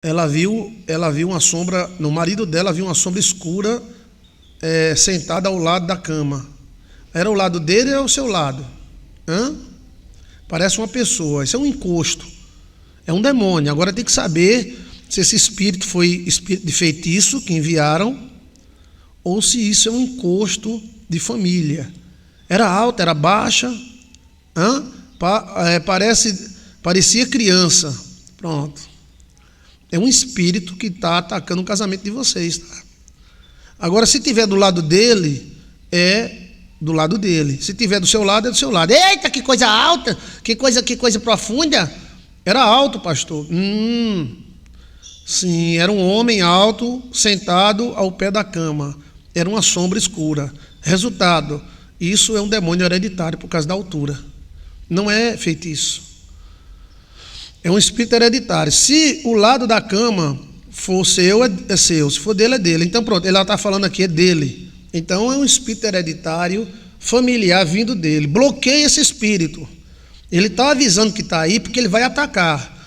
ela viu uma sombra, no marido dela viu uma sombra escura, sentada ao lado da cama. Era o lado dele ou é o seu lado? Hã? Parece uma pessoa, isso é um encosto, é um demônio. Agora tem que saber se esse espírito foi espírito de feitiço que enviaram, ou se isso é um encosto de família. Era alta, era baixa, parecia criança. Pronto. É um espírito que está atacando o casamento de vocês, tá? Agora, se tiver do lado dele, é do lado dele. Se tiver do seu lado, é do seu lado. Eita, que coisa alta, que coisa profunda. Era alto, pastor. Sim, era um homem alto, sentado ao pé da cama. Era uma sombra escura. Resultado, isso é um demônio hereditário por causa da altura. Não é feitiço. É um espírito hereditário. Se o lado da cama for seu, é seu. Se for dele, é dele. Então pronto, ela está falando aqui, é dele. Então é um espírito hereditário, familiar, vindo dele. Bloqueia esse espírito. Ele está avisando que está aí porque ele vai atacar.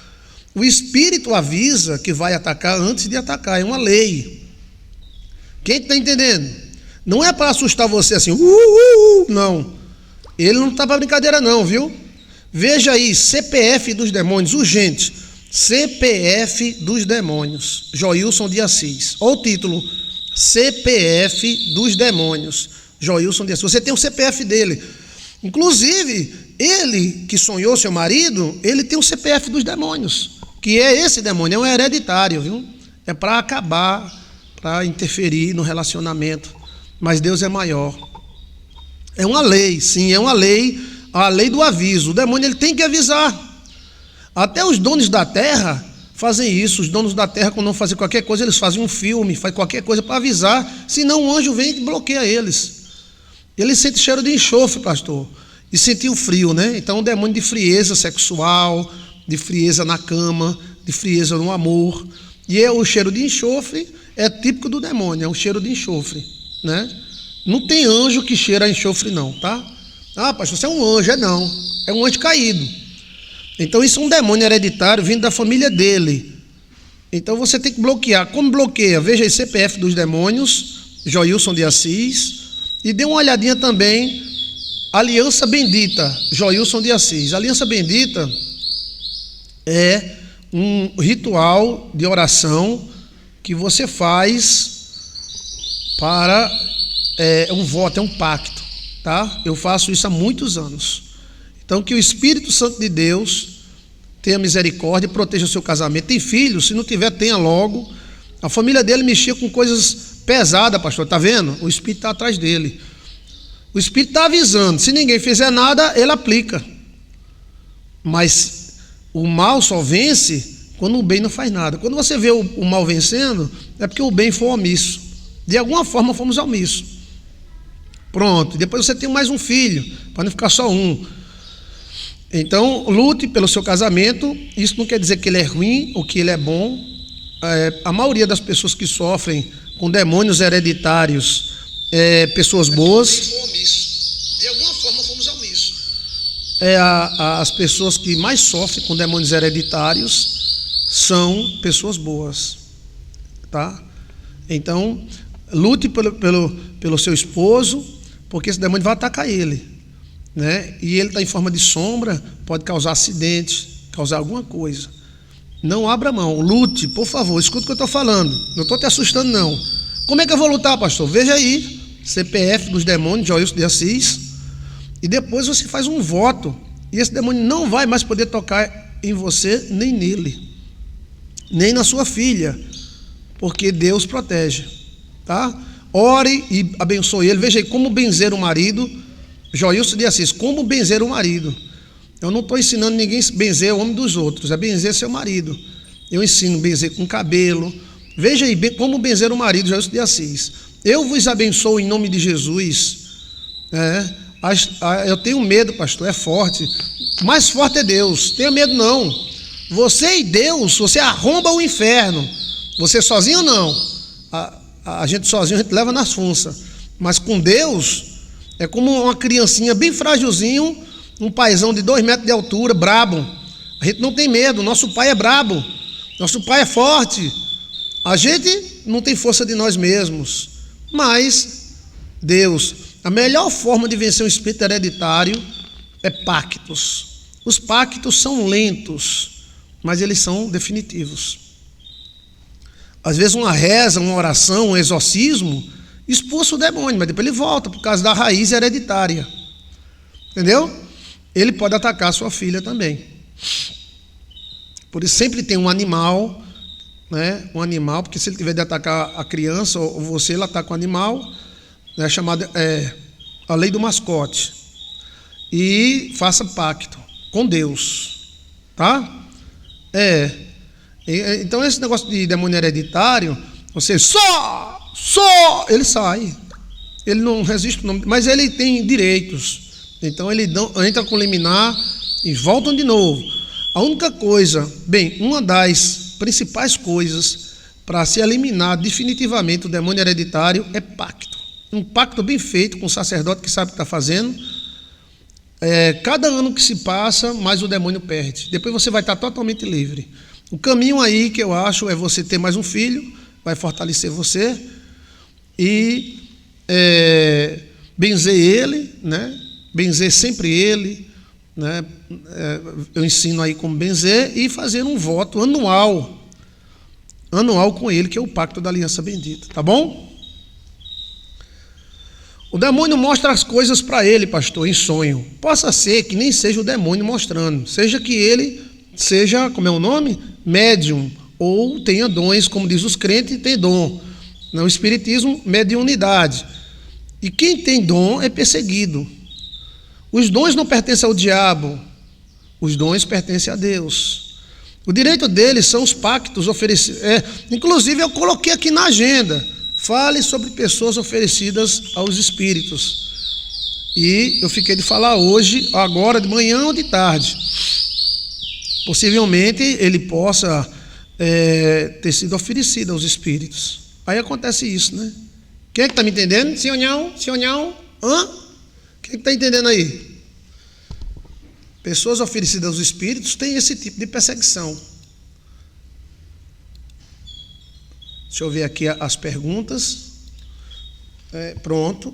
O espírito avisa que vai atacar antes de atacar. É uma lei. Quem está entendendo? Não é para assustar você assim, não. Ele não está para brincadeira não, viu? Veja aí, CPF dos demônios, urgente. CPF dos demônios, Joilson de Assis. Olha o título, CPF dos demônios, Joilson de Assis. Você tem o CPF dele. Inclusive, ele que sonhou seu marido, ele tem o CPF dos demônios, que é esse demônio, é um hereditário, viu? É para acabar, para interferir no relacionamento. Mas Deus é maior. É uma lei, sim, é uma lei. A lei do aviso. O demônio ele tem que avisar. Até os donos da terra fazem isso. Os donos da terra, quando não fazem qualquer coisa, eles fazem um filme, fazem qualquer coisa para avisar. Senão o anjo vem e bloqueia eles. Ele sente cheiro de enxofre, pastor. E sentiu frio, né? Então o demônio de frieza sexual, de frieza na cama, de frieza no amor. E o cheiro de enxofre é típico do demônio, é um cheiro de enxofre, né? Não tem anjo que cheira a enxofre não, tá? Ah, pastor, você é um anjo. Não, é um anjo caído. Então isso é um demônio hereditário vindo da família dele. Então você tem que bloquear. Como bloqueia? Veja aí CPF dos demônios, Joilson de Assis, e dê uma olhadinha também, Aliança Bendita, Joilson de Assis. Aliança Bendita é um ritual de oração que você faz para, um voto, é um pacto. Tá? Eu faço isso há muitos anos. Então que o Espírito Santo de Deus tenha misericórdia e proteja o seu casamento. Tem filhos? Se não tiver, tenha logo. A família dele mexia com coisas pesadas, pastor, tá vendo? O Espírito está atrás dele. O Espírito está avisando. Se ninguém fizer nada, ele aplica. Mas o mal só vence quando o bem não faz nada. Quando você vê o mal vencendo, é porque o bem foi omisso. De alguma forma fomos omissos. Pronto, depois você tem mais um filho, para não ficar só um. Então, lute pelo seu casamento. Isso não quer dizer que ele é ruim ou que ele é bom. A maioria das pessoas que sofrem com demônios hereditários pessoas boas. De alguma forma fomos omissos. As pessoas que mais sofrem com demônios hereditários são pessoas boas, tá? Então, lute pelo seu esposo, porque esse demônio vai atacar ele, né? E ele está em forma de sombra, pode causar acidentes, causar alguma coisa. Não abra mão, lute, por favor, escuta o que eu estou falando. Não estou te assustando, não. Como é que eu vou lutar, pastor? Veja aí, CPF dos demônios, Joilson de Assis, e depois você faz um voto, e esse demônio não vai mais poder tocar em você, nem nele, nem na sua filha, porque Deus protege, tá? Ore e abençoe ele. Veja aí como benzer o marido. Joilson de Assis, como benzer o marido. Eu não estou ensinando ninguém a benzer o homem dos outros, é benzer seu marido. Eu ensino a benzer com cabelo. Veja aí como benzer o marido, Joilson de Assis. Eu vos abençoo em nome de Jesus. Eu tenho medo, pastor, é forte. Mais forte é Deus, tenha medo não. Você e Deus, você arromba o inferno. Você sozinho não. A gente sozinho, a gente leva nas funças. Mas com Deus, é como uma criancinha bem frágilzinho, um paizão de 2 metros de altura, brabo. A gente não tem medo, nosso pai é brabo. Nosso pai é forte. A gente não tem força de nós mesmos, mas Deus, a melhor forma de vencer um espírito hereditário é pactos. Os pactos são lentos, mas eles são definitivos. Às vezes uma reza, uma oração, um exorcismo expulsa o demônio, mas depois ele volta por causa da raiz hereditária. Entendeu? Ele pode atacar sua filha também. Por isso sempre tem um animal, né? Um animal, porque se ele tiver de atacar a criança ou você, ele ataca o animal, né? Chamada a lei do mascote. E faça pacto com Deus, tá? Então esse negócio de demônio hereditário, você ele sai. Ele não resiste, mas ele tem direitos. Então ele entra com liminar e voltam de novo. A única coisa, uma das principais coisas para se eliminar definitivamente o demônio hereditário é pacto. Um pacto bem feito com o sacerdote que sabe o que está fazendo. Cada ano que se passa, mais o demônio perde. Depois você vai estar totalmente livre. O caminho aí que eu acho é você ter mais um filho, vai fortalecer você e benzer ele, né? Benzer sempre ele, né? Eu ensino aí como benzer e fazer um voto anual com ele, que é o pacto da aliança bendita, tá bom? O demônio mostra as coisas para ele, pastor, em sonho. Possa ser que nem seja o demônio mostrando, seja que ele seja, como é o nome? Médium, ou tenha dons, como diz os crentes, tem dom. No espiritismo, mediunidade. E quem tem dom é perseguido. Os dons não pertencem ao diabo, os dons pertencem a Deus. O direito deles são os pactos oferecidos. Inclusive, eu coloquei aqui na agenda: fale sobre pessoas oferecidas aos espíritos. E eu fiquei de falar hoje, agora de manhã ou de tarde. Possivelmente ele possa ter sido oferecido aos espíritos. Aí acontece isso, né? Quem é que está me entendendo? Sim ou não? Sim ou não? Hã? Quem é que está entendendo aí? Pessoas oferecidas aos espíritos têm esse tipo de perseguição. Deixa eu ver aqui as perguntas. Pronto.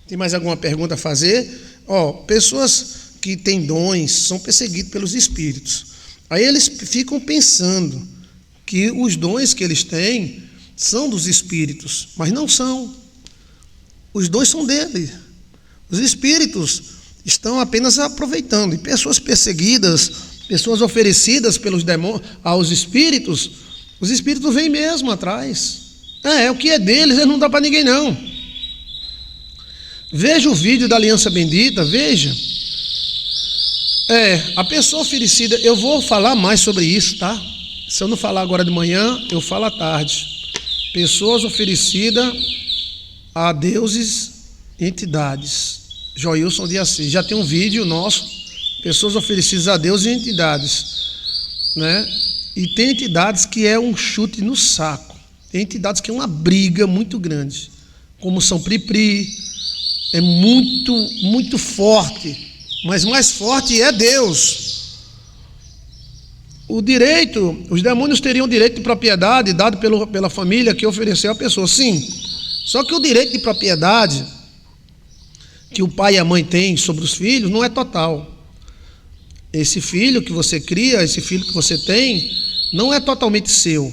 Tem mais alguma pergunta a fazer? Pessoas que têm dons são perseguidos pelos espíritos. Aí eles ficam pensando que os dons que eles têm são dos espíritos, mas não são. Os dons são dele. Os espíritos estão apenas aproveitando. E pessoas perseguidas, pessoas oferecidas pelos demônios aos espíritos, os espíritos vêm mesmo atrás. O que é deles, não dá para ninguém não. Veja o vídeo da Aliança Bendita, veja. A pessoa oferecida, eu vou falar mais sobre isso, tá? Se eu não falar agora de manhã, eu falo à tarde. Pessoas oferecidas a deuses e entidades. Joilson de Assis. Já tem um vídeo nosso, pessoas oferecidas a deuses e entidades, né? E tem entidades que é um chute no saco. Tem entidades que é uma briga muito grande, como São Pripri. É muito, muito forte. Mas mais forte é Deus. Os demônios teriam direito de propriedade dado pela família que ofereceu a pessoa, sim. Só que o direito de propriedade que o pai e a mãe têm sobre os filhos não é total. Esse filho que você cria, esse filho que você tem, não é totalmente seu.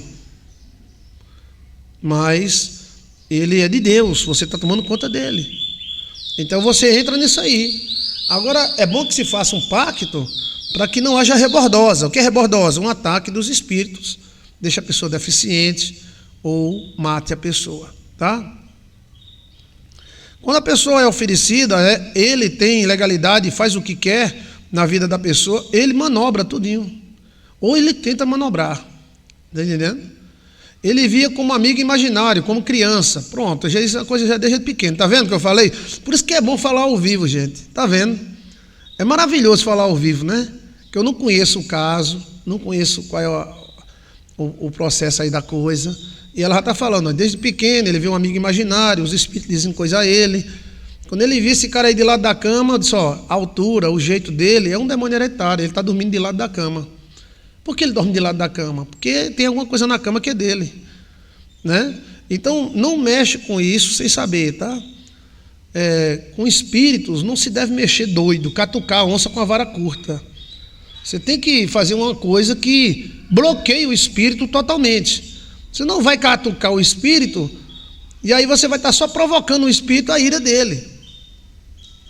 Mas ele é de Deus, você está tomando conta dele. Então você entra nisso aí. Agora, é bom que se faça um pacto para que não haja rebordosa. O que é rebordosa? Um ataque dos espíritos, deixa a pessoa deficiente ou mate a pessoa, tá? Quando a pessoa é oferecida, ele tem legalidade e faz o que quer na vida da pessoa, ele manobra tudinho. Ou ele tenta manobrar. Está entendendo? Ele via como amigo imaginário, como criança. Pronto, isso é uma coisa já desde pequeno. Está vendo o que eu falei? Por isso que é bom falar ao vivo, gente. Está vendo? É maravilhoso falar ao vivo, né? Que eu não conheço o caso, não conheço qual é o processo aí da coisa. E ela já está falando, desde pequeno, ele viu um amigo imaginário, os espíritos dizem coisa a ele. Quando ele viu esse cara aí de lado da cama, eu disse, a altura, o jeito dele, é um demônio hereditário, ele está dormindo de lado da cama. Por que ele dorme de lado da cama? Porque tem alguma coisa na cama que é dele, né? Então, não mexe com isso sem saber, tá? Com espíritos não se deve mexer doido, catucar a onça com a vara curta. Você tem que fazer uma coisa que bloqueie o espírito totalmente. Você não vai catucar o espírito e aí você vai estar só provocando o espírito a ira dele.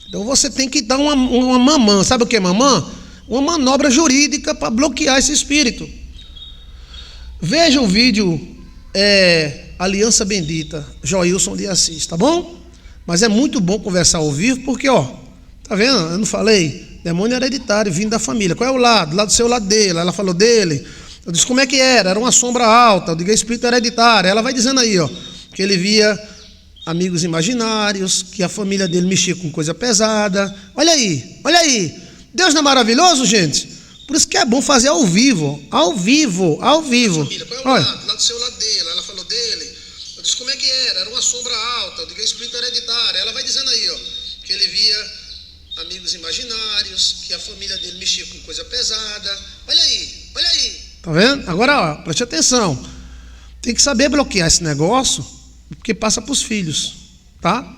Então você tem que dar uma mamã. Sabe o que é mamã? Uma manobra jurídica para bloquear esse espírito. Veja o vídeo Aliança Bendita, Joilson de Assis, tá bom? Mas é muito bom conversar ao vivo, porque, tá vendo? Eu não falei? Demônio hereditário, vindo da família. Qual é o lado? Lado do seu, lado dele. Ela falou dele. Eu disse, como é que era? Era uma sombra alta. Eu digo, espírito hereditário. Ela vai dizendo aí, que ele via amigos imaginários, que a família dele mexia com coisa pesada. Olha aí, olha aí. Deus não é maravilhoso, gente? Por isso que é bom fazer ao vivo. Ao vivo, ao vivo. Família, qual é o lado? Lado do seu, lado dele. Ela falou dele. Eu disse, como é que era? Era uma sombra alta. Eu digo, espírito hereditário. Ela vai dizendo aí, que ele via amigos imaginários, que a família dele mexia com coisa pesada. Olha aí, olha aí. Tá vendo? Agora, preste atenção. Tem que saber bloquear esse negócio, porque passa para os filhos, tá?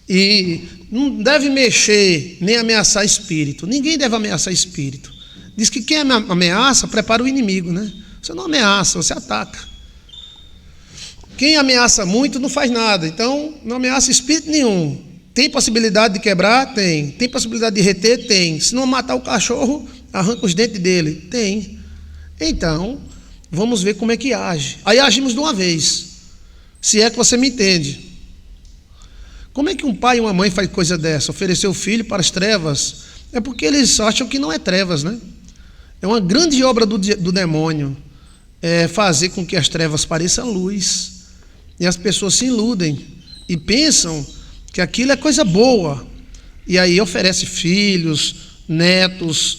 E não deve mexer nem ameaçar espírito. Ninguém deve ameaçar espírito. Diz que quem ameaça prepara o inimigo, né? Você não ameaça, você ataca. Quem ameaça muito não faz nada. Então, não ameaça espírito nenhum. Tem possibilidade de quebrar? Tem. Tem possibilidade de reter? Tem. Se não matar o cachorro, arranca os dentes dele? Tem. Então, vamos ver como é que age. Aí agimos de uma vez. Se é que você me entende. Como é que um pai e uma mãe faz coisa dessa? Oferecer o filho para as trevas? É porque eles acham que não é trevas, né? É uma grande obra do demônio. É fazer com que as trevas pareçam luz. E as pessoas se iludem e pensam que aquilo é coisa boa, e aí oferece filhos, netos,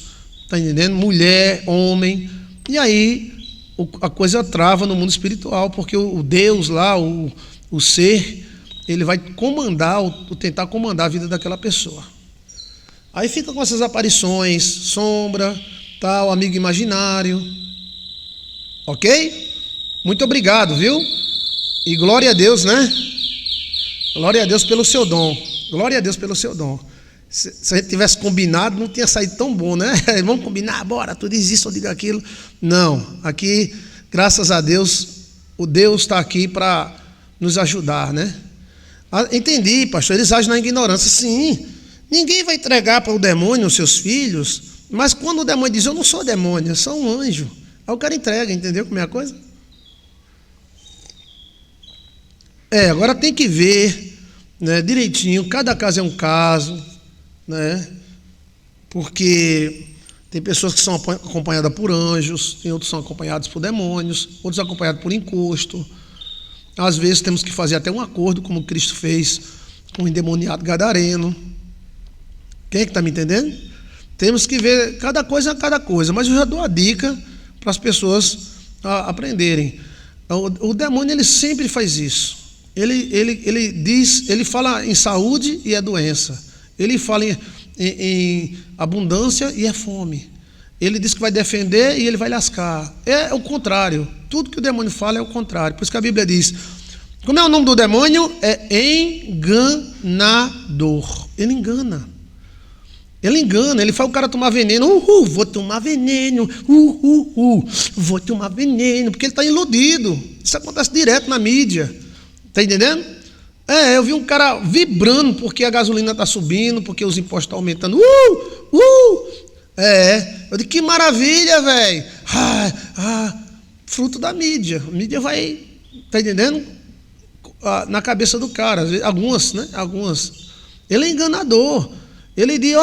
tá entendendo? Mulher, homem, e aí a coisa trava no mundo espiritual, porque o Deus lá, o ser, ele vai comandar, tentar comandar a vida daquela pessoa. Aí fica com essas aparições, sombra, tal, amigo imaginário, ok? Muito obrigado, viu? E glória a Deus, né? Glória a Deus pelo seu dom. Glória a Deus pelo seu dom. Se a gente tivesse combinado, não tinha saído tão bom, né? Vamos combinar, bora, tu diz isso, eu digo aquilo. Não, aqui, graças a Deus, o Deus está aqui para nos ajudar, né? Entendi, pastor, eles agem na ignorância. Sim, ninguém vai entregar para o demônio os seus filhos, mas quando o demônio diz, eu não sou demônio, eu sou um anjo, aí o cara entrega, entendeu como é a coisa? Agora tem que ver, né, direitinho, cada caso é um caso, né, porque tem pessoas que são acompanhadas por anjos, tem outros que são acompanhados por demônios, outros acompanhados por encosto. Às vezes temos que fazer até um acordo, como Cristo fez com o endemoniado gadareno. Quem é que está me entendendo? Temos que ver cada coisa, mas eu já dou a dica para as pessoas aprenderem. O demônio, ele sempre faz isso. Ele fala em saúde e é doença. Ele fala em abundância e é fome. Ele diz que vai defender e ele vai lascar. É o contrário. Tudo que o demônio fala é o contrário. Por isso que a Bíblia diz, como é o nome do demônio? É enganador. Ele engana. Ele faz o cara tomar veneno. Vou tomar veneno. Vou tomar veneno. Porque ele está iludido. Isso acontece direto na mídia. Está entendendo? Eu vi um cara vibrando porque a gasolina está subindo, porque os impostos estão aumentando. Eu digo, que maravilha, velho. Fruto da mídia. A mídia vai, está entendendo? Na cabeça do cara. Algumas, né? Algumas. Ele é enganador. Ele diz,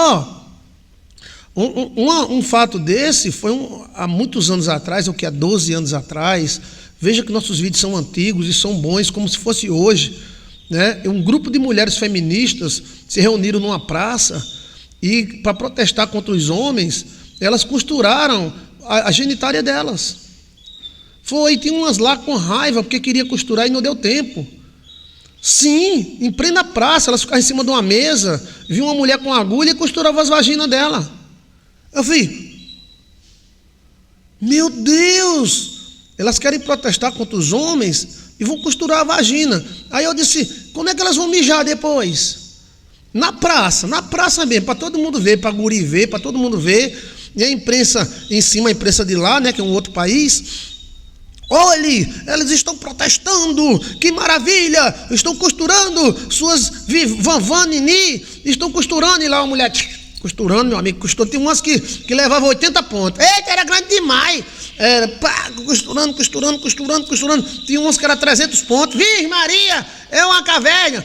um fato desse foi há muitos anos atrás, ou que há 12 anos atrás. Veja que nossos vídeos são antigos e são bons, como se fosse hoje, né? Um grupo de mulheres feministas se reuniram numa praça e, para protestar contra os homens, elas costuraram a genitália delas. Tinha umas lá com raiva porque queria costurar e não deu tempo. Sim, em plena praça, elas ficavam em cima de uma mesa, viam uma mulher com agulha e costurava as vaginas dela. Eu falei, Meu Deus! Elas querem protestar contra os homens e vão costurar a vagina. Aí eu disse, como é que elas vão mijar depois? Na praça mesmo, para todo mundo ver, para guri ver, para todo mundo ver. E a imprensa em cima, a imprensa de lá, né, que é um outro país. Olhe, eles estão protestando, que maravilha, estão costurando suas vanvanini, estão costurando, e lá uma mulher costurando, meu amigo, costurando, tem umas que levavam 80 pontos, eita, era grande demais, era pá, costurando, tinha umas que era 300 pontos, Virgem Maria, é uma caverna,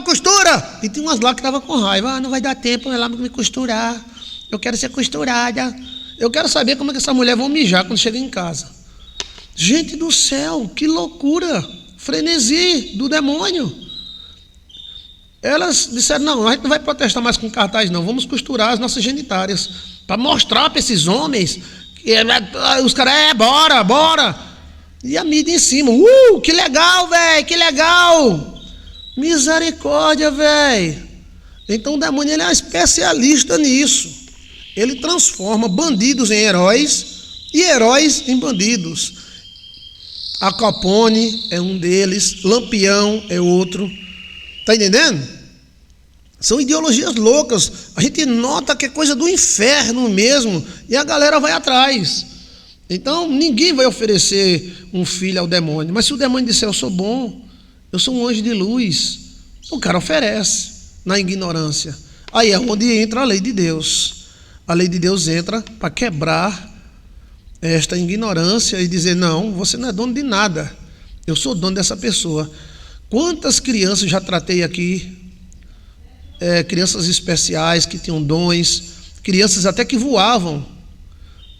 costura, e tinha umas lá que estavam com raiva, não vai dar tempo ela me costurar, eu quero ser costurada, eu quero saber como é que essas mulheres vão mijar quando chegam em casa. Gente do céu, que loucura, frenesi do demônio. Elas disseram, não, a gente não vai protestar mais com cartaz não, vamos costurar as nossas genitárias, para mostrar para esses homens, que os caras, bora. E a mídia em cima, que legal, velho, que legal. Misericórdia, velho. Então o demônio, ele é um especialista nisso. Ele transforma bandidos em heróis e heróis em bandidos. A Capone é um deles, Lampião é outro. Está entendendo? São ideologias loucas. A gente nota que é coisa do inferno mesmo. E a galera vai atrás. Então, ninguém vai oferecer um filho ao demônio. Mas se o demônio disser, eu sou bom, eu sou um anjo de luz, o cara oferece, na ignorância. Aí é onde entra a lei de Deus. A lei de Deus entra para quebrar esta ignorância e dizer, não, você não é dono de nada, eu sou dono dessa pessoa. Quantas crianças já tratei aqui, crianças especiais que tinham dons, crianças até que voavam,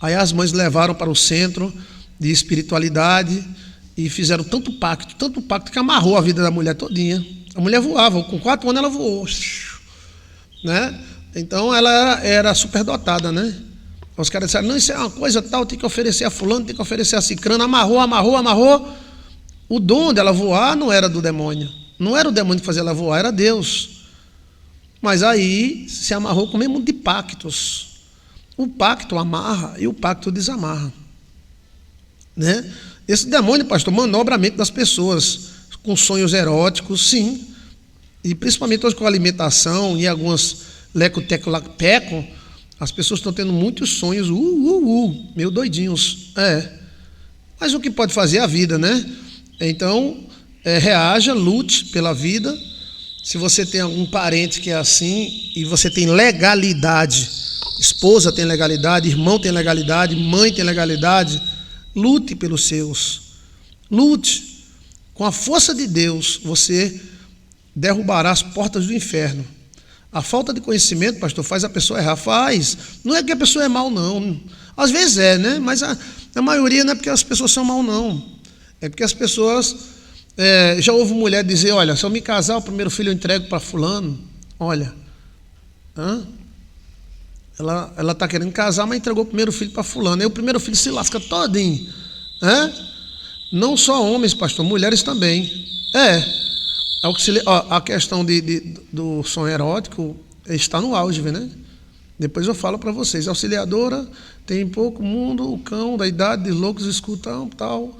aí as mães levaram para o centro de espiritualidade e fizeram tanto pacto que amarrou a vida da mulher todinha. A mulher voava, com 4 anos ela voou, né? Então ela era superdotada, né? Os caras disseram, não, isso é uma coisa tal, tem que oferecer a fulano, tem que oferecer a cicrana, amarrou. O dom dela voar não era do demônio. Não era o demônio que fazia ela voar, era Deus. Mas aí se amarrou com o mesmo de pactos. O pacto amarra e o pacto desamarra. Né? Esse demônio, pastor, manobra a mente das pessoas com sonhos eróticos, sim. E principalmente hoje com a alimentação e algumas leco-teco-laco-peco, as pessoas estão tendo muitos sonhos, meio doidinhos. Mas o que pode fazer é a vida, né? Então, reaja, lute pela vida. Se você tem algum parente que é assim, e você tem legalidade, esposa tem legalidade, irmão tem legalidade, mãe tem legalidade, lute pelos seus. Lute. Com a força de Deus, você derrubará as portas do inferno. A falta de conhecimento, pastor, faz a pessoa errar. Faz. Não é que a pessoa é mal, não. Às vezes é, né? Mas a maioria não é porque as pessoas são mal, não. É porque as pessoas... já houve mulher dizer, olha, se eu me casar, o primeiro filho eu entrego para fulano. Olha. Ela está querendo casar, mas entregou o primeiro filho para fulano. Aí o primeiro filho se lasca todinho. Não só homens, pastor, mulheres também. A questão do sonho erótico está no auge, né? Depois eu falo para vocês. Auxiliadora, tem pouco mundo, o cão da idade de loucos escutam, tal.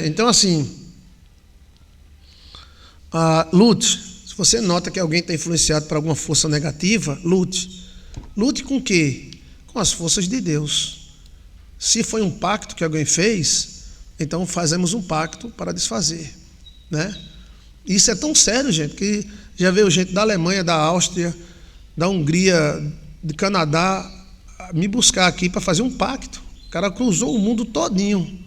Então assim, lute. Se você nota que alguém está influenciado por alguma força negativa, lute. Lute com o quê? Com as forças de Deus. Se foi um pacto que alguém fez, então fazemos um pacto para desfazer, né? Isso é tão sério, gente, que já veio gente da Alemanha, da Áustria, da Hungria, do Canadá, me buscar aqui para fazer um pacto. O cara cruzou o mundo todinho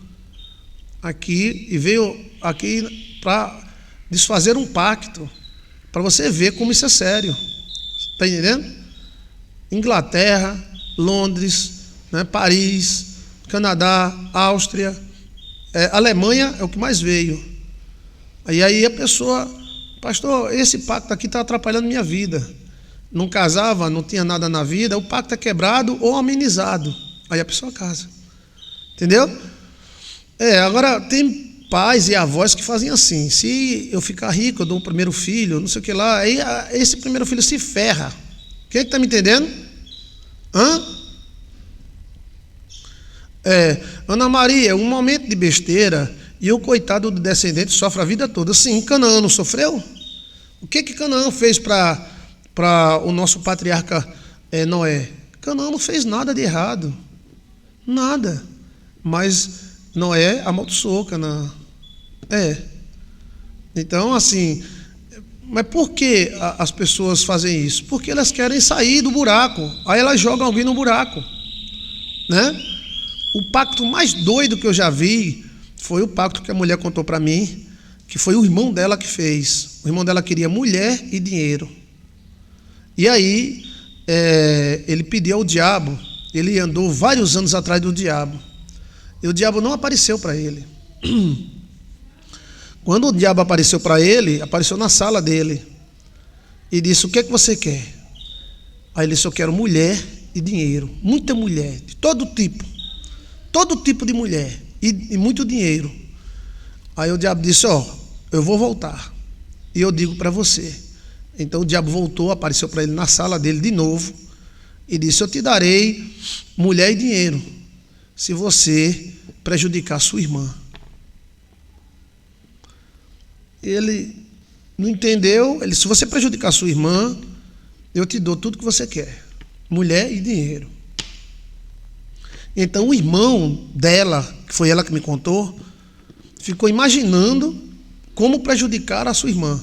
aqui e veio aqui para desfazer um pacto, para você ver como isso é sério. Está entendendo? Inglaterra, Londres, né, Paris, Canadá, Áustria, Alemanha é o que mais veio. E aí a pessoa, pastor, esse pacto aqui está atrapalhando minha vida. Não casava, não tinha nada na vida, o pacto é quebrado ou amenizado. Aí a pessoa casa. Entendeu? Agora tem pais e avós que fazem assim, se eu ficar rico, eu dou o primeiro filho, não sei o que lá, aí esse primeiro filho se ferra. Quem é que está me entendendo? Ana Maria, um momento de besteira e o coitado do descendente sofre a vida toda. Sim, Canaã não sofreu? O que Canaã fez para o nosso patriarca Noé? Canaã não fez nada de errado. Nada. Mas Noé amaldiçoou Canaã. Então, assim, mas por que as pessoas fazem isso? Porque elas querem sair do buraco. Aí elas jogam alguém no buraco, né? O pacto mais doido que eu já vi foi o pacto que a mulher contou para mim, que foi o irmão dela que fez. O irmão dela queria mulher e dinheiro. E aí, ele pediu ao diabo, ele andou vários anos atrás do diabo. E o diabo não apareceu para ele. Quando o diabo apareceu para ele, apareceu na sala dele. E disse, o que você quer? Aí ele disse, eu quero mulher e dinheiro. Muita mulher, de todo tipo. Todo tipo de mulher e muito dinheiro. Aí o diabo disse, eu vou voltar e eu digo para você. Então o diabo voltou, apareceu para ele na sala dele de novo e disse, eu te darei mulher e dinheiro se você prejudicar sua irmã. Ele não entendeu, ele disse, se você prejudicar sua irmã, eu te dou tudo que você quer, mulher e dinheiro. Então o irmão dela, que foi ela que me contou, ficou imaginando como prejudicar a sua irmã.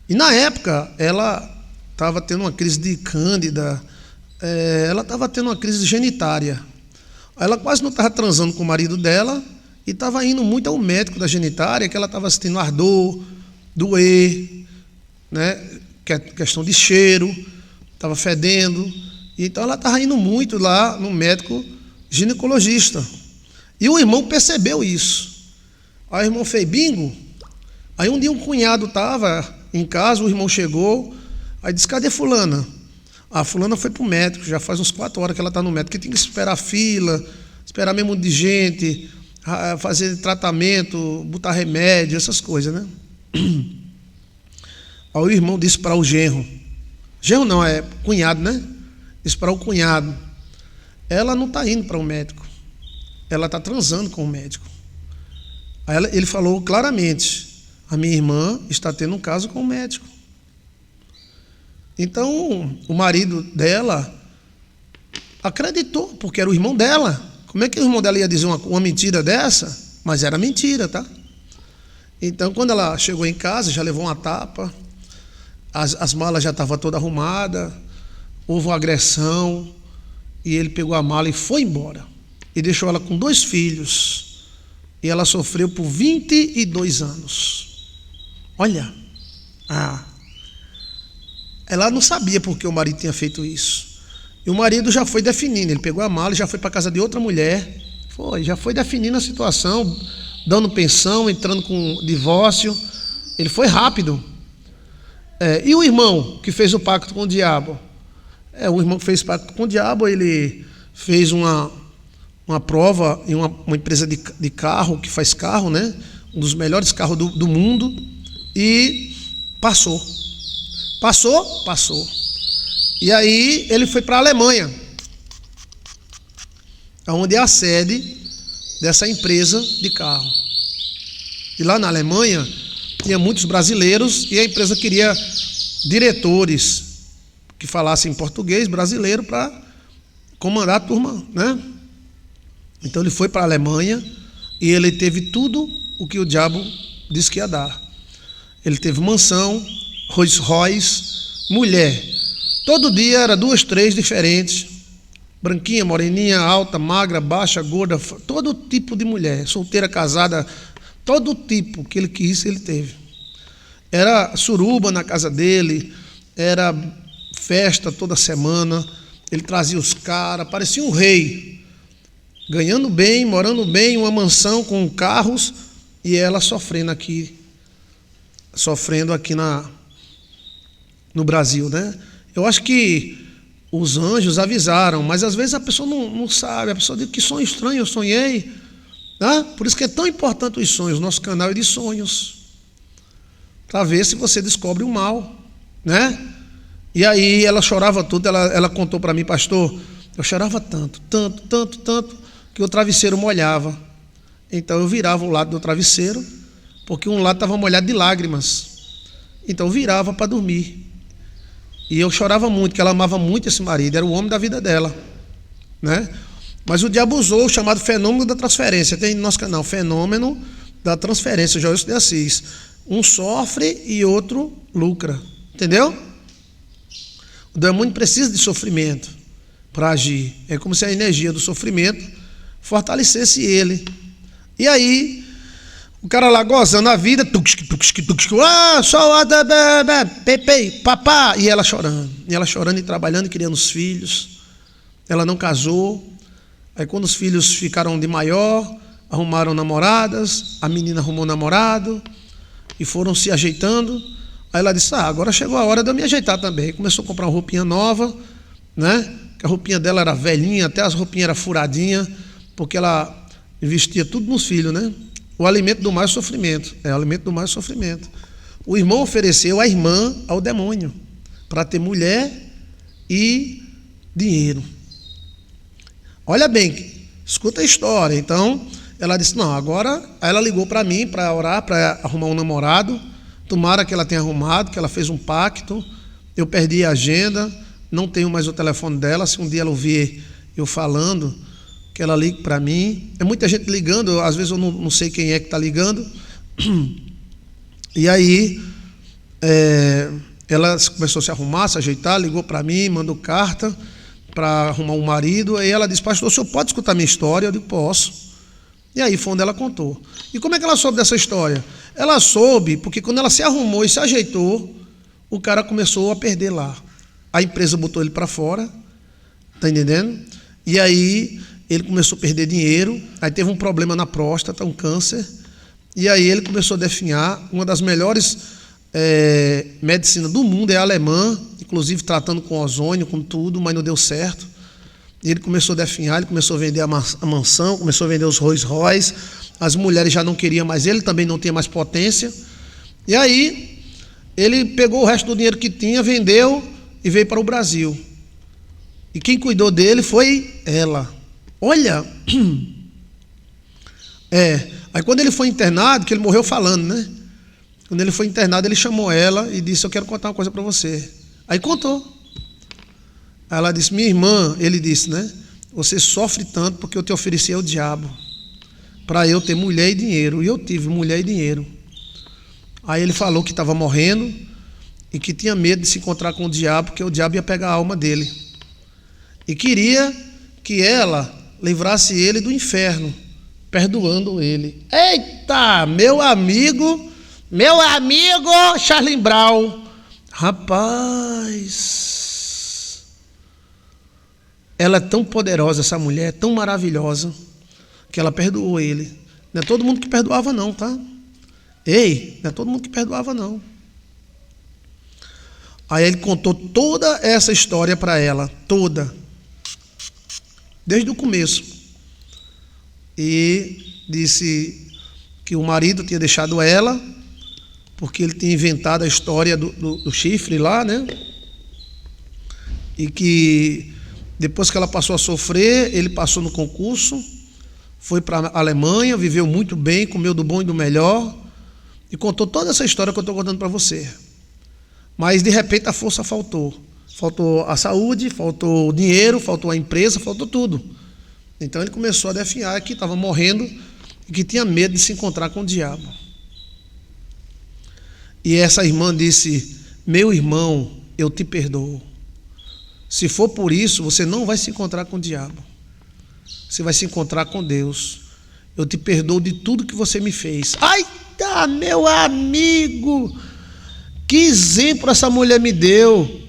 E na época ela estava tendo uma crise de cândida, ela estava tendo uma crise genitária. Ela quase não estava transando com o marido dela e estava indo muito ao médico da genitária, que ela estava sentindo ardor, doer, né? Questão de cheiro, estava fedendo. Então ela estava indo muito lá no médico ginecologista. E o irmão percebeu isso. Aí o irmão fez bingo. Aí um dia um cunhado estava em casa, o irmão chegou, aí disse, cadê fulana? A fulana foi para o médico, já faz uns 4 horas que ela está no médico, que tem que esperar fila, esperar mesmo de gente, fazer tratamento, botar remédio, essas coisas, né? Aí o irmão disse para o genro não, é cunhado, né? Disse para o cunhado, ela não está indo para o médico, ela está transando com o médico. Aí ele falou claramente, a minha irmã está tendo um caso com o médico. Então o marido dela acreditou, porque era o irmão dela. Como é que o irmão dela ia dizer uma mentira dessa? Mas era mentira, tá? Então quando ela chegou em casa, já levou uma tapa, as malas já estavam todas arrumadas, houve uma agressão, e ele pegou a mala e foi embora. E deixou ela com 2 filhos. E ela sofreu por 22 anos. Olha, ela não sabia por que o marido tinha feito isso. E o marido já foi definindo, ele pegou a mala e já foi para a casa de outra mulher. Já foi definindo a situação, dando pensão, entrando com divórcio. Ele foi rápido. E o irmão que fez o pacto com o diabo? O irmão que fez pacto com o diabo, ele fez uma prova em uma empresa de carro, que faz carro, né? Um dos melhores carros do mundo, e passou. Passou. E aí ele foi para a Alemanha, onde é a sede dessa empresa de carro. E lá na Alemanha tinha muitos brasileiros e a empresa queria diretores que falassem português brasileiro para comandar a turma, né? Então ele foi para a Alemanha e ele teve tudo o que o diabo disse que ia dar. Ele teve mansão, Rolls Royce, mulher. Todo dia era 2, 3 diferentes. Branquinha, moreninha, alta, magra, baixa, gorda, todo tipo de mulher. Solteira, casada, todo tipo que ele quis, ele teve. Era suruba na casa dele, era festa toda semana. Ele trazia os caras, parecia um rei. Ganhando bem, morando bem, uma mansão com carros, e ela sofrendo aqui no Brasil, né? Eu acho que os anjos avisaram, mas às vezes a pessoa não sabe, a pessoa diz que sonho estranho eu sonhei, né? Por isso que é tão importante os sonhos, nosso canal é de sonhos, para ver se você descobre o mal, né? E aí ela chorava tudo, ela contou para mim, pastor, eu chorava tanto, que o travesseiro molhava. Então eu virava o lado do travesseiro, porque um lado estava molhado de lágrimas. Então eu virava para dormir. E eu chorava muito, porque ela amava muito esse marido, era o homem da vida dela, né? Mas o diabo usou o chamado fenômeno da transferência. Tem no nosso canal, fenômeno da transferência, Joilson de Assis. Um sofre e outro lucra. Entendeu? O demônio precisa de sofrimento para agir. É como se a energia do sofrimento fortalecesse ele. E aí, o cara lá gozando a vida, papá, e ela chorando e trabalhando e criando os filhos. Ela não casou. Aí quando os filhos ficaram de maior, arrumaram namoradas, a menina arrumou namorado e foram se ajeitando. Aí ela disse, agora chegou a hora de eu me ajeitar também. Começou a comprar uma roupinha nova, né? Que a roupinha dela era velhinha, até as roupinhas eram furadinhas, porque ela investia tudo nos filhos, né? O alimento do mal é sofrimento. O alimento do mal é sofrimento. O irmão ofereceu a irmã ao demônio para ter mulher e dinheiro. Olha bem, escuta a história. Então, ela disse, não, agora... Aí ela ligou para mim para orar, para arrumar um namorado. Tomara que ela tenha arrumado, que ela fez um pacto. Eu perdi a agenda, não tenho mais o telefone dela. Se um dia ela ouvir eu falando, que ela ligue para mim. É muita gente ligando, às vezes eu não sei quem é que está ligando. E aí, ela começou a se arrumar, se ajeitar, ligou para mim, mandou carta para arrumar um marido. Aí ela disse, pastor, o senhor pode escutar minha história? Eu digo, posso. E aí foi onde ela contou. E como é que ela soube dessa história? Ela soube porque quando ela se arrumou e se ajeitou, o cara começou a perder lá. A empresa botou ele para fora, tá entendendo? E aí ele começou a perder dinheiro, aí teve um problema na próstata, um câncer, e aí ele começou a definhar. Uma das melhores medicinas do mundo é a alemã, inclusive tratando com ozônio, com tudo, mas não deu certo. E ele começou a definhar, ele começou a vender a mansão, começou a vender os Rolls Royce, as mulheres já não queriam mais ele, também não tinha mais potência. E aí ele pegou o resto do dinheiro que tinha, vendeu e veio para o Brasil. E quem cuidou dele foi ela. Olha, aí quando ele foi internado, que ele morreu falando, né? Quando ele foi internado, ele chamou ela e disse, eu quero contar uma coisa para você. Aí contou. Aí ela disse, minha irmã, ele disse, né? Você sofre tanto porque eu te ofereci ao diabo, para eu ter mulher e dinheiro. E eu tive mulher e dinheiro. Aí ele falou que estava morrendo e que tinha medo de se encontrar com o diabo, porque o diabo ia pegar a alma dele. E queria que ela livrasse ele do inferno, perdoando ele. Eita, meu amigo Charlie Brown. Rapaz, ela é tão poderosa, essa mulher, é tão maravilhosa, que ela perdoou ele. Não é todo mundo que perdoava não, tá? Ei, não é todo mundo que perdoava não. Aí ele contou toda essa história para ela, toda, desde o começo. E disse que o marido tinha deixado ela, porque ele tinha inventado a história do chifre lá, né? E que depois que ela passou a sofrer, ele passou no concurso, foi para a Alemanha, viveu muito bem, comeu do bom e do melhor, e contou toda essa história que eu estou contando para você. Mas de repente a força faltou. Faltou a saúde, faltou o dinheiro, faltou a empresa, faltou tudo. Então ele começou a definhar que estava morrendo e que tinha medo de se encontrar com o diabo. E essa irmã disse, meu irmão, eu te perdoo. Se for por isso, você não vai se encontrar com o diabo. Você vai se encontrar com Deus. Eu te perdoo de tudo que você me fez. Ai, tá, meu amigo! Que exemplo essa mulher me deu.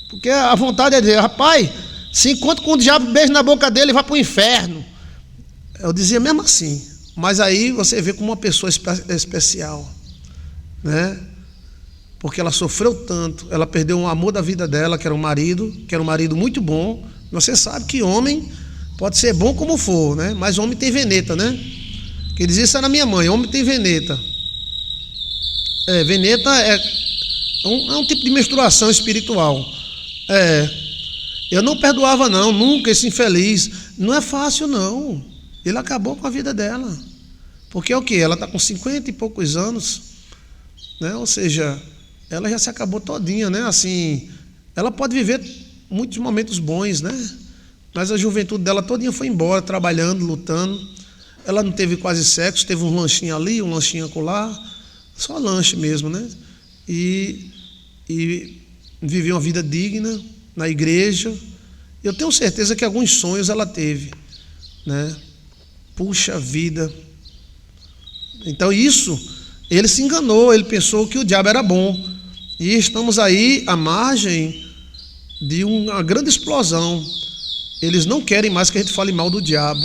Porque a vontade é dizer, rapaz, se encontra com o diabo, beijo na boca dele e vai para o inferno. Eu dizia mesmo assim. Mas aí você vê como uma pessoa especial, né? Porque ela sofreu tanto, ela perdeu um amor da vida dela, que era um marido muito bom. Você sabe que homem pode ser bom como for, né? Mas homem tem veneta, né? Quem dizia isso era minha mãe, homem tem veneta. Veneta é um tipo de menstruação espiritual. Eu não perdoava não, nunca, esse infeliz. Não é fácil não. Ele acabou com a vida dela. Porque é o quê? Ela está com 50 e poucos anos, né? Ou seja, ela já se acabou todinha, né? Assim, ela pode viver muitos momentos bons, né? Mas a juventude dela todinha foi embora, trabalhando, lutando. Ela não teve quase sexo, teve um lanchinho ali, um lanchinho acolá, só lanche mesmo, né? E viveu uma vida digna na igreja. Eu tenho certeza que alguns sonhos ela teve, né? Puxa vida. Então isso, ele se enganou, ele pensou que o diabo era bom. E estamos aí à margem de uma grande explosão. Eles não querem mais que a gente fale mal do diabo.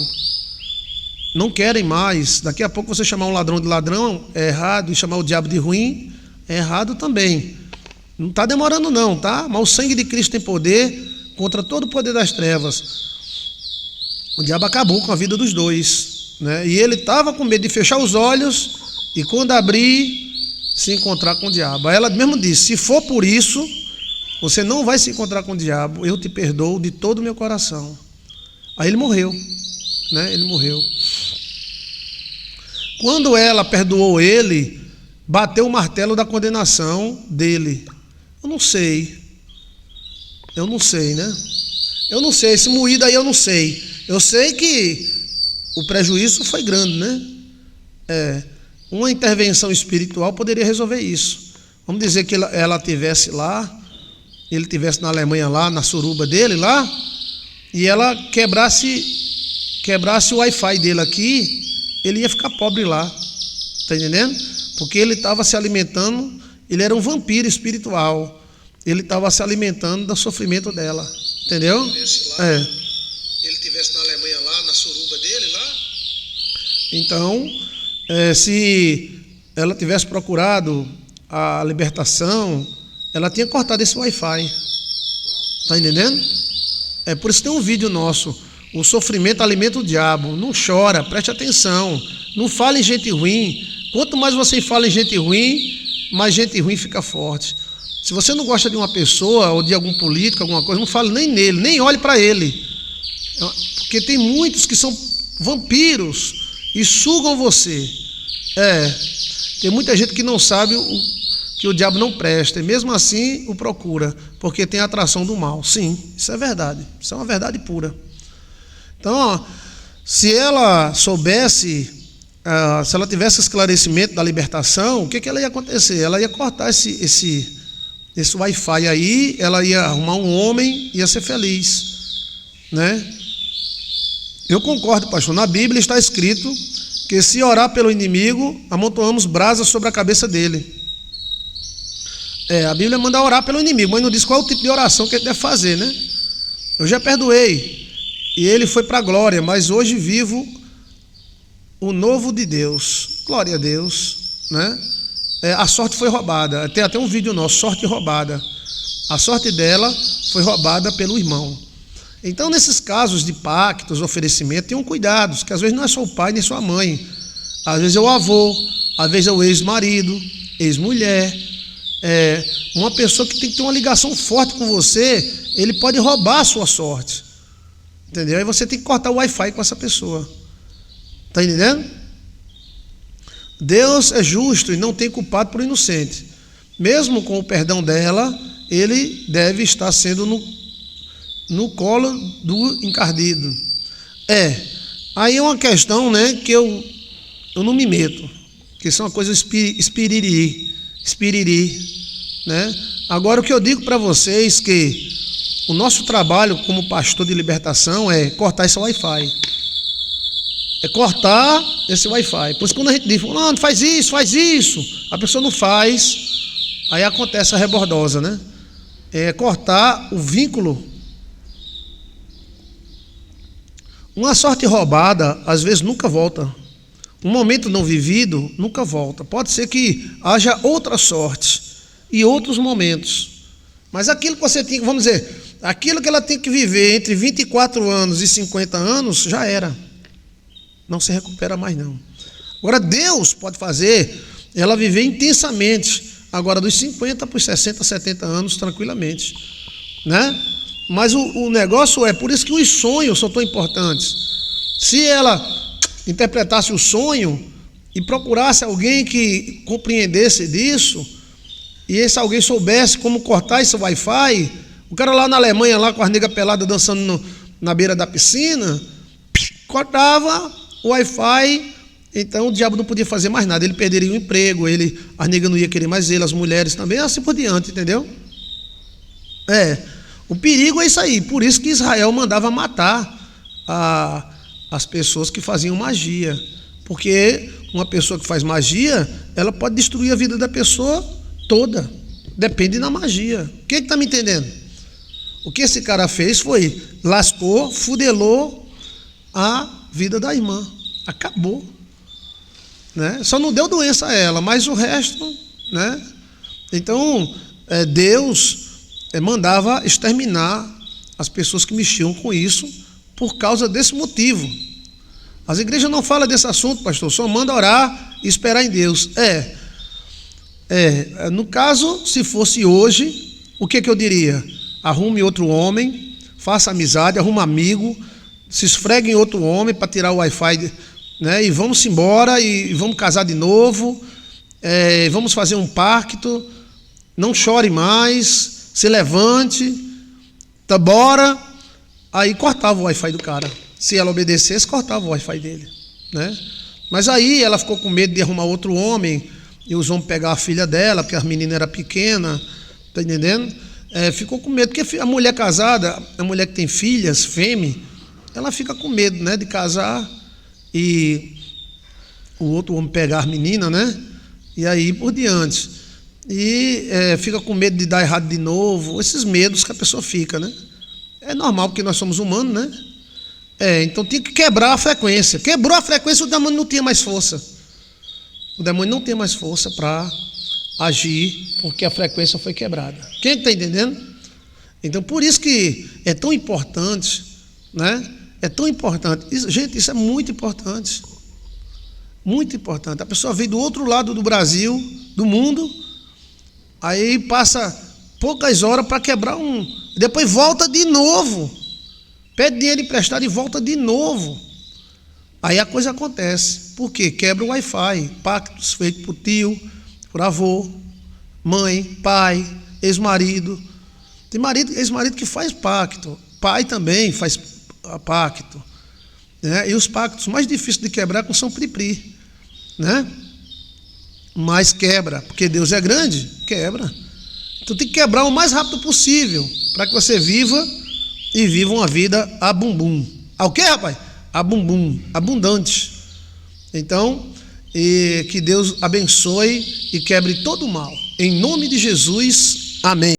Não querem mais. Daqui a pouco você chamar um ladrão de ladrão é errado, e chamar o diabo de ruim é errado também. Não está demorando não, tá? Mas o sangue de Cristo tem poder contra todo o poder das trevas. O diabo acabou com a vida dos dois, né? E ele estava com medo de fechar os olhos e quando abrir, se encontrar com o diabo. Aí ela mesmo disse, se for por isso, você não vai se encontrar com o diabo, eu te perdoo de todo o meu coração. Aí ele morreu, né? Ele morreu. Quando ela perdoou ele, bateu o martelo da condenação dele. Eu não sei, né? Eu não sei, esse moído aí eu não sei. Eu sei que o prejuízo foi grande, né? Uma intervenção espiritual poderia resolver isso. Vamos dizer que ela tivesse lá, ele tivesse na Alemanha lá, na suruba dele lá, e ela quebrasse o Wi-Fi dele aqui, ele ia ficar pobre lá, tá entendendo? Porque ele estava se alimentando, ele era um vampiro espiritual, ele estava se alimentando do sofrimento dela, entendeu? Ele tivesse na Alemanha lá, na suruba dele lá, então, se ela tivesse procurado a libertação, ela tinha cortado esse Wi-Fi, tá entendendo? Por isso tem um vídeo nosso, o sofrimento alimenta o diabo. Não chora, preste atenção, não fale em gente ruim. Quanto mais você fala em gente ruim, mais gente ruim fica forte. Se você não gosta de uma pessoa ou de algum político, alguma coisa, não fale nem nele, nem olhe para ele, porque tem muitos que são vampiros e sugam você. Tem muita gente que não sabe que o diabo não presta, e mesmo assim o procura, porque tem a atração do mal. Sim, isso é verdade, isso é uma verdade pura. Então, se ela soubesse, se ela tivesse esclarecimento da libertação, o que ela ia acontecer? Ela ia cortar esse Wi-Fi aí, ela ia arrumar um homem, ia ser feliz, né? Eu concordo, pastor, na Bíblia está escrito que se orar pelo inimigo, amontoamos brasas sobre a cabeça dele. A Bíblia manda orar pelo inimigo, mas não diz qual é o tipo de oração que ele deve fazer, né? Eu já perdoei, e ele foi para a glória, mas hoje vivo o novo de Deus. Glória a Deus, né? A sorte foi roubada. Tem até um vídeo nosso, sorte roubada. A sorte dela foi roubada pelo irmão. Então, nesses casos de pactos, oferecimento, tenham cuidados, que às vezes não é só o pai nem só a mãe. Às vezes é o avô, às vezes é o ex-marido, ex-mulher. Uma pessoa que tem que ter uma ligação forte com você, ele pode roubar a sua sorte. Entendeu? Aí você tem que cortar o Wi-Fi com essa pessoa. Está entendendo? Deus é justo e não tem culpado por inocente. Mesmo com o perdão dela, ele deve estar sendo no colo do encardido. Aí é uma questão, né, que eu não me meto, que isso é uma coisa espiriri, né? Agora o que eu digo para vocês que o nosso trabalho como pastor de libertação é cortar esse Wi-Fi. É cortar esse Wi-Fi. Por isso quando a gente diz, não faz isso, a pessoa não faz, aí acontece a rebordosa, né? É cortar o vínculo. Uma sorte roubada, às vezes, nunca volta. Um momento não vivido, nunca volta. Pode ser que haja outra sorte e outros momentos. Mas aquilo que você tem, vamos dizer, aquilo que ela tem que viver entre 24 anos e 50 anos, já era. Não se recupera mais, não. Agora, Deus pode fazer ela viver intensamente, agora dos 50 para os 60, 70 anos, tranquilamente, né? Mas o negócio por isso que os sonhos são tão importantes. Se ela interpretasse o sonho e procurasse alguém que compreendesse disso, e esse alguém soubesse como cortar esse Wi-Fi, o cara lá na Alemanha, lá com as negras peladas dançando na beira da piscina, cortava o Wi-Fi, então o diabo não podia fazer mais nada, ele perderia o emprego, as negras não iam querer mais ele, as mulheres também, assim por diante, entendeu? O perigo é isso aí, por isso que Israel mandava matar as pessoas que faziam magia, porque uma pessoa que faz magia, ela pode destruir a vida da pessoa toda, depende da magia. Quem está me entendendo? O que esse cara fez foi, lascou, fudelou a vida da irmã, acabou, né? Só não deu doença a ela, mas o resto, né? Então, Deus mandava exterminar as pessoas que mexiam com isso por causa desse motivo. As igrejas não falam desse assunto, pastor, só manda orar e esperar em Deus. No caso, se fosse hoje, o que eu diria? Arrume outro homem, faça amizade, arrume amigo, se esfregue em outro homem para tirar o Wi-Fi, né? E vamos embora e vamos casar de novo, vamos fazer um pacto, não chore mais, se levante, tá, bora. Aí cortava o Wi-Fi do cara. Se ela obedecesse, cortava o Wi-Fi dele, né? Mas aí ela ficou com medo de arrumar outro homem e os homens pegar a filha dela, porque a menina era pequena, tá entendendo? Ficou com medo, porque a mulher casada, a mulher que tem filhas, fêmea, ela fica com medo, né, de casar e o outro homem pegar a menina, né? E aí por diante. E fica com medo de dar errado de novo, esses medos que a pessoa fica, né? É normal, porque nós somos humanos, né? Então tinha que quebrar a frequência. Quebrou a frequência, o demônio não tinha mais força. O demônio não tem mais força para agir, porque a frequência foi quebrada. Quem está entendendo? Então, por isso que é tão importante, né? É tão importante. Gente, isso é muito importante. Muito importante. A pessoa veio do outro lado do Brasil, do mundo, aí passa poucas horas para quebrar depois volta de novo. Pede dinheiro emprestado e volta de novo. Aí a coisa acontece. Por quê? Quebra o Wi-Fi. Pactos feitos por tio, por avô, mãe, pai, ex-marido. Tem ex-marido que faz pacto. Pai também faz pacto, né? E os pactos mais difíceis de quebrar com São Pripri, né? Mas quebra, porque Deus é grande, quebra. Então tem que quebrar o mais rápido possível, para que você viva e viva uma vida a bumbum. O quê, rapaz? A bumbum, abundante. Então, que Deus abençoe e quebre todo o mal. Em nome de Jesus, amém.